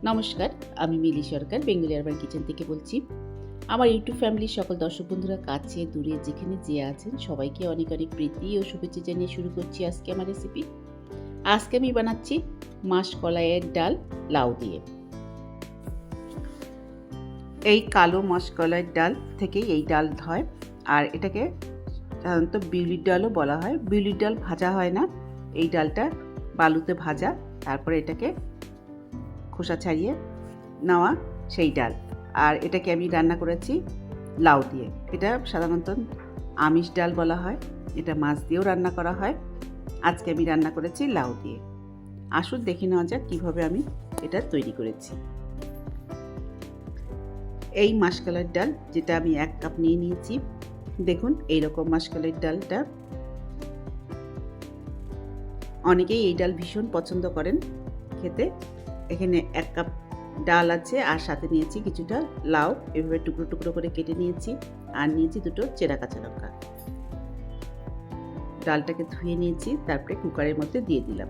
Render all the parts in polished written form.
নমস্কার, আমি মিলি সরকার Bengali urban kitchen থেকে বলছি। আমার ইউটিউব ফ্যামিলির সকল দর্শক বন্ধুরা কাছে দূরে যেখানে যে আছেন সবাইকে অনেক অনেক প্রীতি ও শুভেচ্ছা জানিয়ে শুরু করছি আজকে আমার রেসিপি। আজকে আমি বানাচ্ছি মাসকলাইয়ের ডাল লাউ দিয়ে। এই কালো মাসকলাইয়ের ডাল থেকেই এই ডাল হয়, আর এটাকে সাধারণত বিউলির ডালও বলা হয়। বিউলির ডাল ভাজা হয় না, এই ডালটা বালুতে ভাজা, তারপরে এটাকে খোসা ছাড়িয়ে নেওয়া সেই ডাল। আর এটাকে আমি রান্না করেছি লাউ দিয়ে। এটা সাধারণত আমিষ ডাল বলা হয়, এটা মাছ দিয়েও রান্না করা হয়। আজকে আমি রান্না করেছি লাউ দিয়ে। আসুন দেখে নেওয়া যাক কীভাবে আমি এটা তৈরি করেছি। এই মাসকলাইয়ের ডাল যেটা আমি 1 কাপ নিয়ে নিয়েছি, দেখুন এইরকম মাসকলাইয়ের ডালটা। অনেকেই এই ডাল ভীষণ পছন্দ করেন খেতে। এখানে 1 কাপ ডাল আছে, আর সাথে নিয়েছি কিছুটা লাউ, এভাবে টুকরো টুকরো করে কেটে নিয়েছি, আর নিয়েছি 2টো চেরা কাঁচা লঙ্কা। ডালটাকে ধুয়ে নিয়েছি, তারপরে কুকারের মধ্যে দিয়ে দিলাম।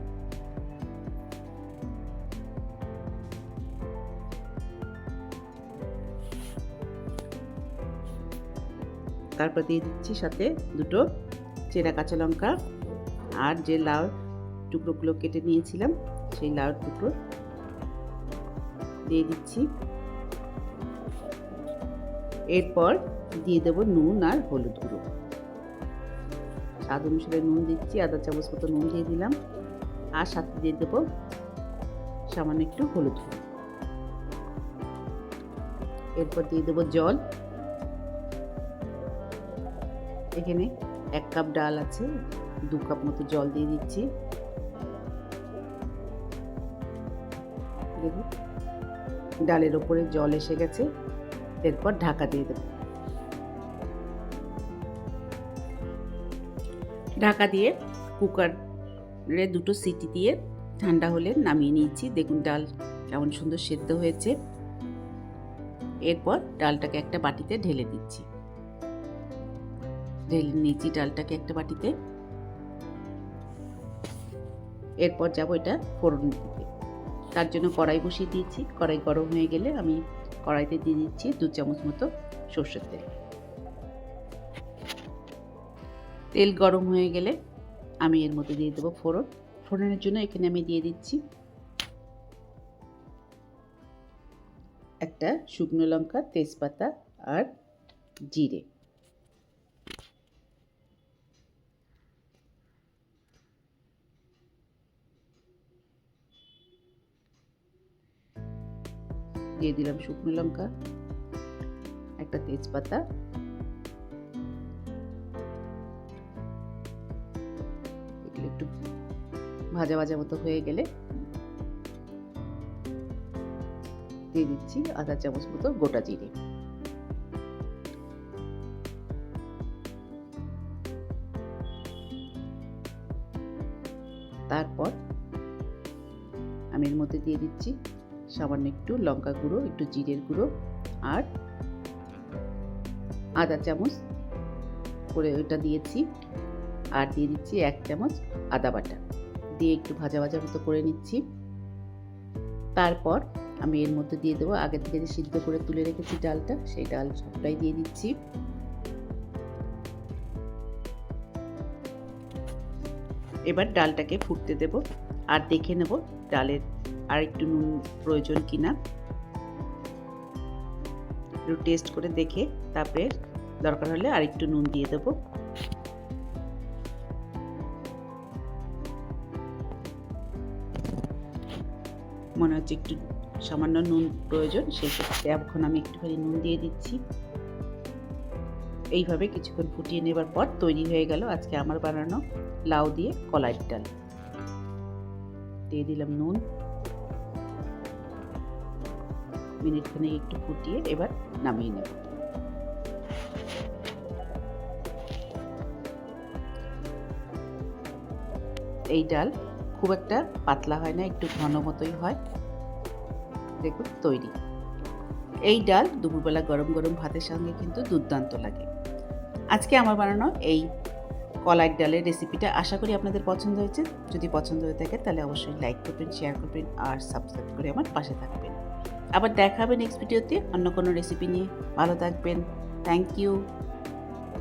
তারপর দিয়ে দিচ্ছি সাথে 2টো চেরা কাঁচা লঙ্কা, আর যে লাউ টুকরোগুলো কেটে নিয়েছিলাম সেই লাউ টুকরো দিয়ে দিচ্ছি। এরপর দিয়ে দেবো নুন আর হলুদ গুঁড়ো। স্বাদ অনুসারে নুন দিচ্ছি, আধা চামচ মতো নুন দিয়ে দিলাম, আর সাথে দিয়ে দেবো সামান্য একটু হলুদ গুঁড়ো। এরপর দিয়ে দেবো জল। এখানে 1 কাপ ডাল আছে, 2 কাপ মতো জল দিয়ে দিচ্ছি। দেখুন ডালের ওপরে জল এসে গেছে। এরপর ঢাকা দিয়ে দেব। ঢাকা দিয়ে কুকারে 2টো সিটি দিয়ে ঠান্ডা হলে নামিয়ে নিয়েছি। দেখুন ডাল কেমন সুন্দর সেদ্ধ হয়েছে। এরপর ডালটাকে একটা বাটিতে ঢেলে দিচ্ছি। ঢেলে নিয়েছি ডালটাকে একটা বাটিতে। এরপর যাব এটা ফোড়ন দিতে। তার জন্য কড়াই বসিয়ে দিয়েছি। কড়াই গরম হয়ে গেলে আমি কড়াইতে দিয়ে দিচ্ছি 2 চামচ মতো সরষের তেল। তেল গরম হয়ে গেলে আমি এর মধ্যে দিয়ে দেবো ফোড়ন। ফোড়নের জন্য এখানে আমি দিয়ে দিচ্ছি একটা শুকনো লঙ্কা, তেজপাতা আর জিরে। দিয়ে দিলাম শুকনো লঙ্কা, একটা তেজপাতা, এগুলো একটু ভাজা ভাজা মতো হয়ে গেলে দিয়ে দিচ্ছি আধা চামচ মতো গোটা জিরে। তারপর আমি এর মধ্যে দিয়ে দিচ্ছি সামান্য একটু লঙ্কা গুঁড়ো, একটু জিরের গুঁড়ো, আর আধা চামচ করে ওইটা দিয়েছি, আর দিয়ে দিচ্ছি 1 চামচ আদা বাটা দিয়ে একটু ভাজা ভাজা মতো করে নিচ্ছি। তারপর আমি এর মধ্যে দিয়ে দেবো আগে থেকে যে সিদ্ধ করে তুলে রেখেছি ডালটা, সেই ডাল সবটাই দিয়ে দিচ্ছি। এবার ডালটাকে ফুটতে দেব, আর দেখে নেব ডালের আর একটু নুন প্রয়োজন কিনা। একটু টেস্ট করে দেখে তারপরে দরকার হলে আর একটু নুন দিয়ে দেব। মনে হচ্ছে একটু সামান্য নুন প্রয়োজন, সেই ক্ষেত্রে এখন আমি একটুখানি নুন দিয়ে দিচ্ছি। এইভাবে কিছুক্ষণ ফুটিয়ে নেবার পর তৈরি হয়ে গেল আজকে আমার বানানো লাউ দিয়ে কলাইয়ের ডাল। দিয়ে দিলাম নুন, মিনিটখানেক একটু ফুটিয়ে এবার নামিয়ে নেব। এই ডাল খুব একটা পাতলা হয় না, একটু ঘন মতোই হয়। দেখুন তৈরি। এই ডাল দুপুরবেলা গরম গরম ভাতের সঙ্গে কিন্তু দুর্দান্ত লাগে। আজকে আমার বানানো এই কলাই ডালের রেসিপিটা। আশা করি আপনাদের পছন্দ হয়েছে। যদি পছন্দ হয়ে থাকে তাহলে অবশ্যই লাইক করবেন, শেয়ার করবেন আর সাবস্ক্রাইব করে আমার পাশে থাকবেন। আবার দেখা হবে নেক্সট ভিডিওতে অন্য কোনো রেসিপি নিয়ে। ভালো থাকবেন। Thank you.